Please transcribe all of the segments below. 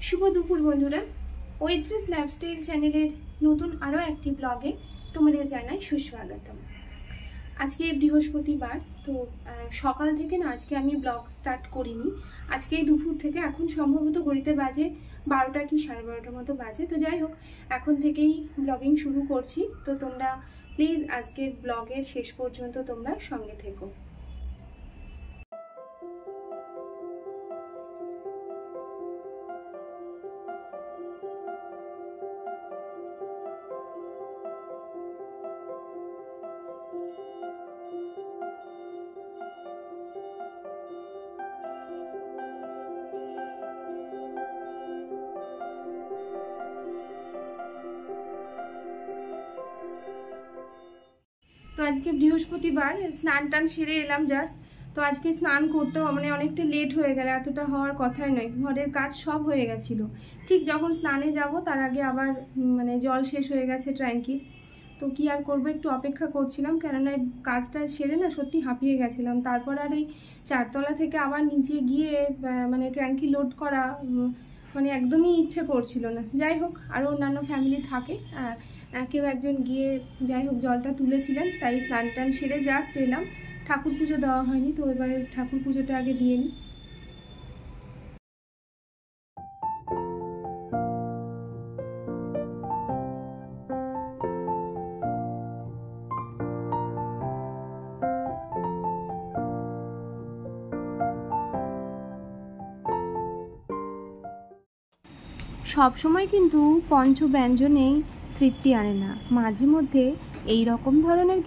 শুভ দুপুর বন্ধুরা, ঐদ্রিস লাইফস্টাইল চ্যানেলের নতুন আরও একটি ব্লগে তোমাদের জানাই সুস্বাগতম। আজকে বৃহস্পতিবার, তো সকাল থেকে না আজকে আমি ব্লগ স্টার্ট করিনি। আজকে দুপুর থেকে, এখন সম্ভবত ঘড়িতে বাজে 12টা কি 12:30 মতো বাজে। তো যাই হোক, এখন থেকেই ব্লগিং শুরু করছি। তো তোমরা প্লিজ আজকের ব্লগের শেষ পর্যন্ত তোমরা সঙ্গে থেকো। তো আজকে বৃহস্পতিবার, স্নান টান সেরে এলাম জাস্ট। তো আজকে স্নান করতেও অনেকটা লেট হয়ে গেল, এতটা হওয়ার কথাই নয়। ঘরের কাজ সব হয়ে গেছিলো, ঠিক যখন স্নানে যাব তার আগে আবার জল শেষ হয়ে গেছে ট্যাঙ্কির। তো কি আর করবো, একটু অপেক্ষা করছিলাম, কেননা কাজটা সেরে না সত্যি হাঁপিয়ে গেছিলাম। তারপর আর এই 4তলা থেকে আবার নিচে গিয়ে ট্যাঙ্কি লোড করা একদমই ইচ্ছে করছিল না। যাই হোক, আরও অন্যান্য ফ্যামিলি থাকে, কেউ একজন গিয়ে যাই হোক জলটা তুলেছিলেন, তাই স্নান টান সেরে জাস্ট এলাম। ঠাকুর পুজো দেওয়া হয়নি, তো এবারে ঠাকুর পুজোটা আগে দিয়ে নিই। সব সময় কিন্তু পঞ্চব্যঞ্জনেই তৃপ্তি আনে না, মাঝে মধ্যে এই রকম ধরনের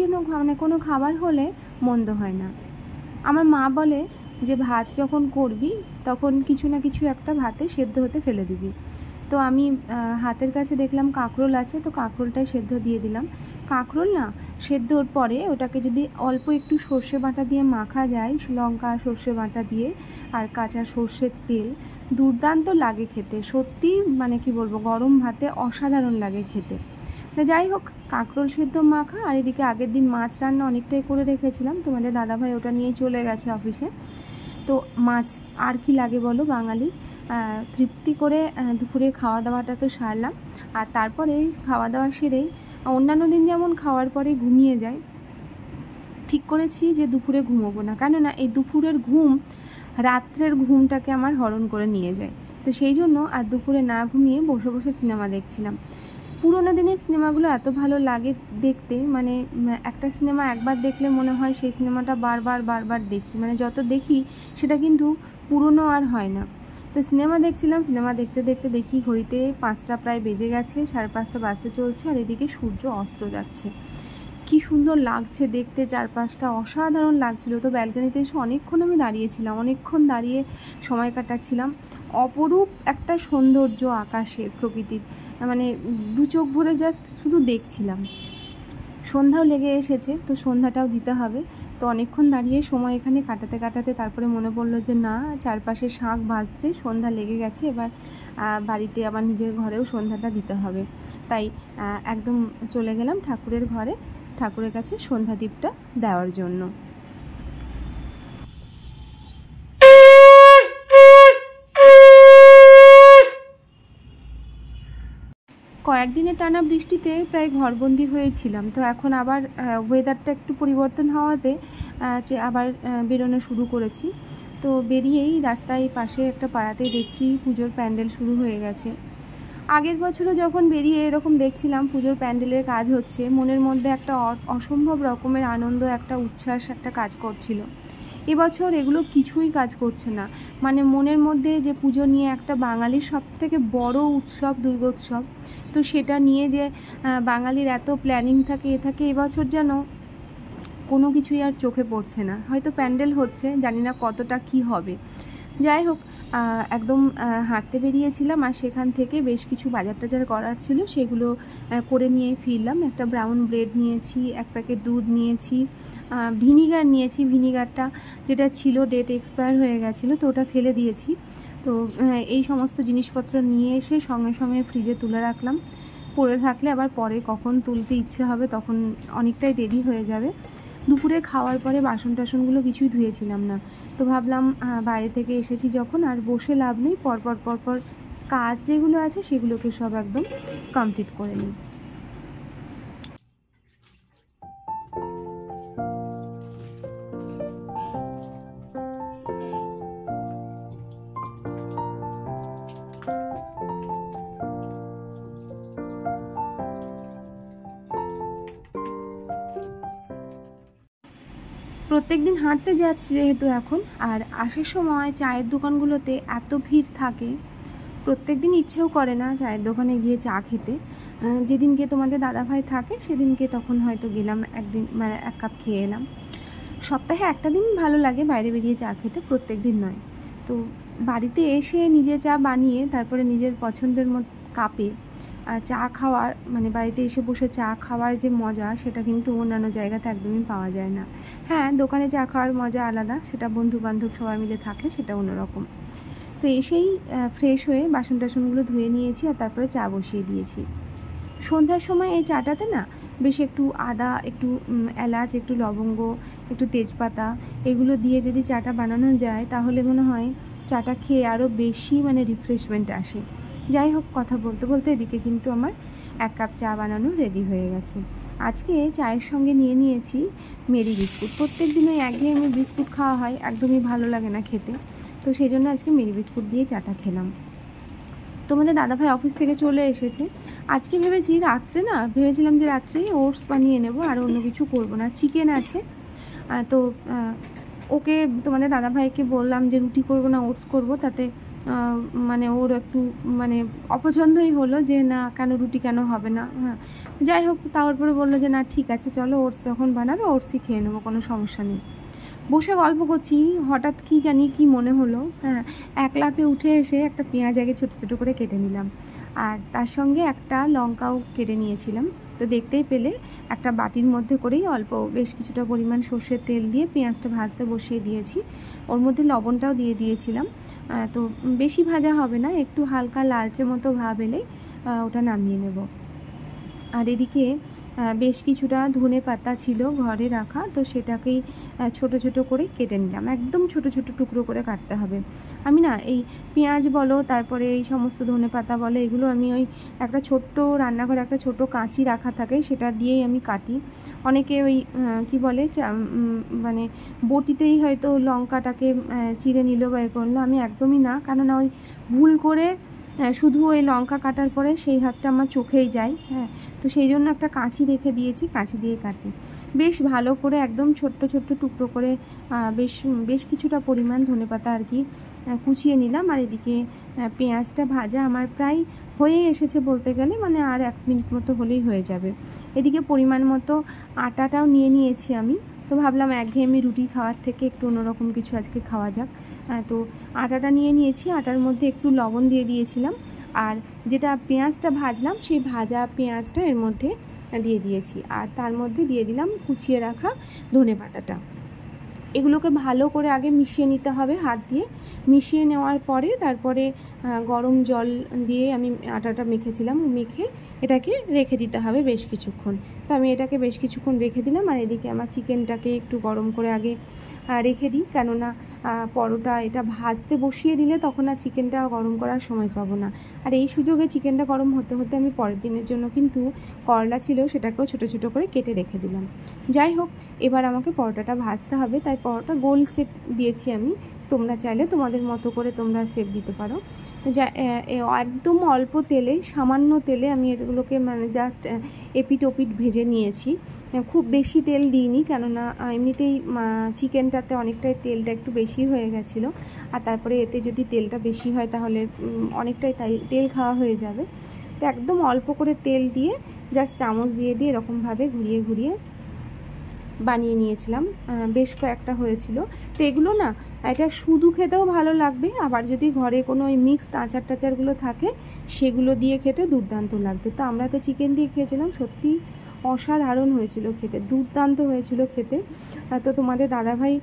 কোনো খাবার হলে মন্দ হয় না। আমার মা বলে যে ভাত যখন করবি তখন কিছু না কিছু একটা ভাতে সেদ্ধ হতে ফেলে দিবি। তো আমি হাতের কাছে দেখলাম কাঁকরোল আছে, তো কাঁকরোলটাই সেদ্ধ দিয়ে দিলাম। কাঁকরোল না সেদ্ধর পরে ওটাকে যদি অল্প একটু সর্ষে বাটা দিয়ে মাখা যায়, লঙ্কা সর্ষে বাটা দিয়ে আর কাঁচা সর্ষের তেল, দুর্দান্ত লাগে খেতে। সত্যি কি বলবো, গরম ভাতে অসাধারণ লাগে খেতে। তো যাই হোক, কাঁকরোল সেদ্ধ মাখা, আর এদিকে আগের দিন মাছ রান্না অনেকটাই করে রেখেছিলাম। তোমাদের দাদাভাই ওটা নিয়ে চলে গেছে অফিসে। তো মাছ আর কি লাগে বলো বাঙালি। তৃপ্তি করে দুপুরের খাওয়া দাওয়াটা তো সারলাম। আর তারপরে খাওয়া দাওয়া সেরেই, অন্যান্য দিন যেমন খাওয়ার পরে ঘুমিয়ে যায়, ঠিক করেছি যে দুপুরে ঘুমোবো না, কেননা এই দুপুরের ঘুম রাত্রের ঘুমটাকে আমার হরণ করে নিয়ে যায়। তো সেই জন্য আর দুপুরে না ঘুমিয়ে বসে বসে সিনেমা দেখছিলাম। পুরোনো দিনের সিনেমাগুলো এত ভালো লাগে দেখতে, একটা সিনেমা একবার দেখলে মনে হয় সেই সিনেমাটা বারবার দেখি, যত দেখি সেটা কিন্তু পুরনো আর হয় না। তো সিনেমা দেখছিলাম, সিনেমা দেখতে দেখতে দেখি ঘড়িতে 5টা প্রায় বেজে গেছে, 5:30 বাজতে চলছে, আর এদিকে সূর্য অস্ত যাচ্ছে। কি সুন্দর লাগছে দেখতে, চারপাশটা অসাধারণ লাগছিল। তো ব্যালকনিতে এসে অনেকক্ষণ আমি দাঁড়িয়েছিলাম, অনেকক্ষণ দাঁড়িয়ে সময় কাটাচ্ছিলাম। অপরূপ একটা সৌন্দর্য আকাশের, প্রকৃতির, দু চোখ ভরে জাস্ট শুধু দেখছিলাম। সন্ধ্যাও লেগে এসেছে, তো সন্ধ্যাটাও দিতে হবে। তো অনেকক্ষণ দাঁড়িয়ে সময় এখানে কাটাতে তারপরে মনে পড়লো যে না, চারপাশে শাঁখ বাজছে, সন্ধ্যা লেগে গেছে, এবার বাড়িতে আবার নিজের ঘরেও সন্ধ্যাটা দিতে হবে। তাই একদম চলে গেলাম ঠাকুরের ঘরে, ঠাকুরের কাছে সন্ধ্যা দীপটা দেওয়ার জন্য। কয়েকদিনের টানা বৃষ্টিতে প্রায় ঘরবন্দি হয়েছিলাম। তো এখন আবার ওয়েদারটা একটু পরিবর্তন হওয়াতে আবার বেরোনো শুরু করেছি। তো বেরিয়েই রাস্তায় পাশে একটা পাড়াতেই দেখছি পুজোর প্যান্ডেল শুরু হয়ে গেছে। আগের বছরও যখন বেরিয়ে এরকম দেখছিলাম পুজোর প্যান্ডেলের কাজ হচ্ছে, মনের মধ্যে একটা অসম্ভব রকমের আনন্দ, একটা উচ্ছ্বাস একটা কাজ করছিল। এবছর এগুলো কিছুই কাজ করছে না। মনের মধ্যে যে পুজো নিয়ে একটা বাঙালির সবথেকে বড় উৎসব দুর্গোৎসব, তো সেটা নিয়ে যে বাঙালির এত প্ল্যানিং থাকে এবছর যেন কোনো কিছুই আর চোখে পড়ছে না। হয়তো প্যান্ডেল হচ্ছে, জানি না কতটা কি হবে। যাই হোক, একদম হাঁটতে বেরিয়েছিলাম, আর সেখান থেকে বেশ কিছু বাজার টাজার করার ছিল, সেগুলো করে নিয়ে ফিরলাম। একটা ব্রাউন ব্রেড নিয়েছি, 1 প্যাকেট দুধ নিয়েছি, ভিনিগার নিয়েছি। ভিনিগারটা যেটা ছিল ডেট এক্সপায়ার হয়ে গেছিলো, তো ওটা ফেলে দিয়েছি। তো এই সমস্ত জিনিসপত্র নিয়ে এসে সঙ্গে সঙ্গে ফ্রিজে তুলে রাখলাম। পড়ে থাকলে আবার পরে কখন তুলতে ইচ্ছে হবে, তখন অনেকটাই দেরি হয়ে যাবে। দুপুরে খাওয়ার পরে বাসন টাসনগুলো কিছুই ধুয়েছিলাম না। তো ভাবলাম বাইরে থেকে এসেছি যখন, আর বসে লাভ নেই, পরপর কাজ যেগুলো আছে সেগুলোকে সব একদম কমপ্লিট করে নিই। প্রত্যেক দিন হাঁটতে যাচ্ছি যেহেতু এখন, আর আসার সময় চায়ের দোকানগুলোতে এত ভিড় থাকে, প্রত্যেক দিন ইচ্ছেও করে না চায়ের দোকানে গিয়ে চা খেতে। যেদিনকে তোমাদের দাদাভাই থাকে সেদিনকে তখন হয়তো গেলাম, একদিন মানে 1 কাপ খেয়ে এলাম। সপ্তাহে একটা দিন ভালো লাগে বাইরে বেরিয়ে চা খেতে, প্রত্যেক দিন নয়। তো বাড়িতে এসে নিজে চা বানিয়ে তারপরে নিজের পছন্দের মতো কাপে চা খাওয়ার, মানে বাড়িতে এসে বসে চা খাওয়ার যে মজা, সেটা কিন্তু অন্যান্য জায়গাতে একদমই পাওয়া যায় না। হ্যাঁ, দোকানে চা খাওয়ার মজা আলাদা, সেটা বন্ধু বান্ধব সবাই মিলে থাকে, সেটা অন্যরকম। তো এসেই ফ্রেশ হয়ে বাসন টাসনগুলো ধুয়ে নিয়েছি আর তারপরে চা বসিয়ে দিয়েছি। সন্ধ্যার সময় এই চাটাতে না বেশ একটু আদা, একটু এলাচ, একটু লবঙ্গ, একটু তেজপাতা এগুলো দিয়ে যদি চাটা বানানো যায় তাহলে মনে হয় চাটা খেয়ে আরও বেশি মানে রিফ্রেশমেন্ট আসে। যাই হোক, কথা বলতে বলতে এদিকে কিন্তু আমার 1 কাপ চা বানানো রেডি হয়ে গেছে। আজকে চায়ের সঙ্গে নিয়ে নিয়েছি মেরি বিস্কুট। প্রত্যেক দিন ওই একঘেয়েমি বিস্কুট খাওয়া হয়, একদমই ভালো লাগে না খেতে। তো সেই জন্য আজকে মেরি বিস্কুট দিয়ে চাটা খেলাম। তোমাদের দাদাভাই অফিস থেকে চলে এসেছে। আজকে ভেবেছিলাম যে রাত্রে ওটস বানিয়ে নেব, আর অন্য কিছু করব না। চিকেন আছে, তো ওকে তোমাদের দাদাভাইকে বললাম যে রুটি করব না ওটস করব, তাতে মানে ওর একটু মানে অপছন্দই হলো যে না কেন রুটি কেন হবে না। হ্যাঁ, যাই হোক, তারপরে বললো যে না ঠিক আছে চলো ওটস যখন বানাবে ওটসই খেয়ে নেবো, কোনো সমস্যা নেই। বসে গল্প করছি, হঠাৎ কি জানি কি মনে হলো, হ্যাঁ, 1 লাফে উঠে এসে একটা পেঁয়াজ আগে ছোটো ছোটো করে কেটে নিলাম, আর তার সঙ্গে একটা লঙ্কাও কেটে নিয়েছিলাম। তো দেখতেই পেলে একটা বাটির মধ্যে করেই অল্প বেশ কিছুটা পরিমাণ সর্ষের তেল দিয়ে পেঁয়াজটা ভাজতে বসিয়ে দিয়েছি। ওর মধ্যে লবণটাও দিয়ে দিয়েছিলাম। তো বেশি ভাজা হবে না, একটু হালকা লালচে মতো ভাব এলেই ওটা নামিয়ে নেব। আর এদিকে বেশ কিছুটা ধনে পাতা ছিল ঘরে রাখা, তো সেটাকেই ছোট ছোট করে কেটে নিলাম। একদম ছোট ছোট টুকরো করে কাটতে হবে। আমি না এই পেঁয়াজ বলো, তারপরে এই সমস্ত ধনে পাতা বলো, এগুলো আমি ওই একটা ছোট্ট রান্নাঘরে একটা ছোট কাঁচি রাখা থাকে, সেটা দিয়েই আমি কাটি। অনেকে ওই কি বলে মানে বটিতেই হয়তো লঙ্কাটাকে চিড়ে নিল বা এ করলো, আমি একদমই না, কেননা ওই ভুল করে শুধু ওই লঙ্কা কাটার পরে সেই হাতটা আমার চোখেই যায়। হ্যাঁ, তো সেই জন্য একটা কাঁচি রেখে দিয়েছি, কাঁচি দিয়ে কাটি। বেশ ভালো করে একদম ছোট্ট ছোট্ট টুকরো করে বেশ কিছুটা পরিমাণ ধনেপাতা আর কি কুচিয়ে নিলাম। আর এদিকে পেঁয়াজটা ভাজা আমার প্রায় হয়ে এসেছে বলতে গেলে, মানে আর 1 মিনিট মতো হলেই হয়ে যাবে। এদিকে পরিমাণ মতো আটাটাও নিয়ে নিয়েছি আমি। তো ভাবলাম একঘেয়েমি রুটি খাওয়ার থেকে একটু অন্যরকম কিছু আজকে খাওয়া যাক। তো আটাটা নিয়ে নিয়েছি, আটার মধ্যে একটু লবণ দিয়ে দিয়েছিলাম, আর যেটা পেঁয়াজটা ভাজলাম সেই ভাজা পেঁয়াজটা এর মধ্যে দিয়ে দিয়েছি, আর তার মধ্যে দিয়ে দিলাম কুচিয়ে রাখা ধনেপাতাটা। এগুলোকে ভালো করে আগে মিশিয়ে নিতে হবে হাত দিয়ে। মিশিয়ে নেওয়ার পরে তারপরে গরম জল দিয়ে আমি আটাটা মেখেছিলাম, মেখে এটাকে রেখে দিতে হবে বেশ কিছুক্ষণ। তো আমি এটাকে বেশ কিছুক্ষণ রেখে দিলাম। আর এদিকে আমার চিকেনটাকে একটু গরম করে আগে রেখে দিই, কেননা পরোটা এটা ভাজতে বসিয়ে দিলে তখন আর চিকেনটা গরম করার সময় পাবো না। আর এই সুযোগে চিকেনটা গরম হতে হতে আমি পরের দিনের জন্য কিন্তু করলা ছিল, সেটাকেও ছোটো ছোটো করে কেটে রেখে দিলাম। যাই হোক, এবার আমাকে পরোটাটা ভাজতে হবে, তাই পরোটা গোল শেপ দিয়েছি আমি। তোমরা চাইলে তোমাদের মতো করে তোমরা শেপ দিতে পারো। যা একদম অল্প তেলে, সামান্য তেলে আমি এগুলোকে মানে জাস্ট এপিট ওপিট ভেজে নিয়েছি। খুব বেশি তেল দিইনি, কেননা এমনিতেই চিকেনটাতে অনেকটাই তেলটা একটু বেশি হয়ে গেছিলো। আর তারপরে এতে যদি তেলটা বেশি হয় তাহলে অনেকটাই তেল খাওয়া হয়ে যাবে। তো একদম অল্প করে তেল দিয়ে জাস্ট চামচ দিয়ে দিয়ে এরকমভাবে ঘুরিয়ে ঘুরিয়ে বানিয়ে নিয়েছিলাম। বেশ কয়েকটা হয়েছিল। তো এগুলো না, এটা শুধু খেতেও ভালো লাগবে, আবার যদি ঘরে কোনো ওই মিক্সড আচার টাচারগুলো থাকে সেগুলো দিয়ে খেতে দুর্দান্ত লাগবে। তো আমরা তো চিকেন দিয়ে খেয়েছিলাম, সত্যি অসাধারণ হয়েছিল খেতে, দুর্দান্ত হয়েছিল খেতে। তো তোমাদের দাদাভাই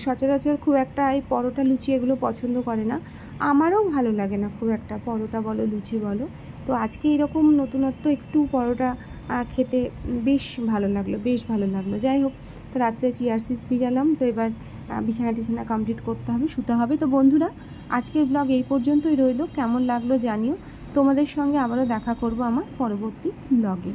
সচরাচর খুব একটা এই পরোটা লুচি এগুলো পছন্দ করে না, আমারও ভালো লাগে না খুব একটা, পরোটা বলো লুচি বলো। তো আজকে এরকম নতুনত্ব একটু পরোটা খেতে বেশ ভালো লাগলো। যাই হোক, তো রাত্রে চিয়ার সিট ভিজালাম। তো এবার বিছানা টিছানা কমপ্লিট করতে হবে, শুতে হবে। তো বন্ধুরা, আজকের ব্লগ এই পর্যন্তই রইল। কেমন লাগলো জানিও। তোমাদের সঙ্গে আবারও দেখা করব আমার পরবর্তী ব্লগে।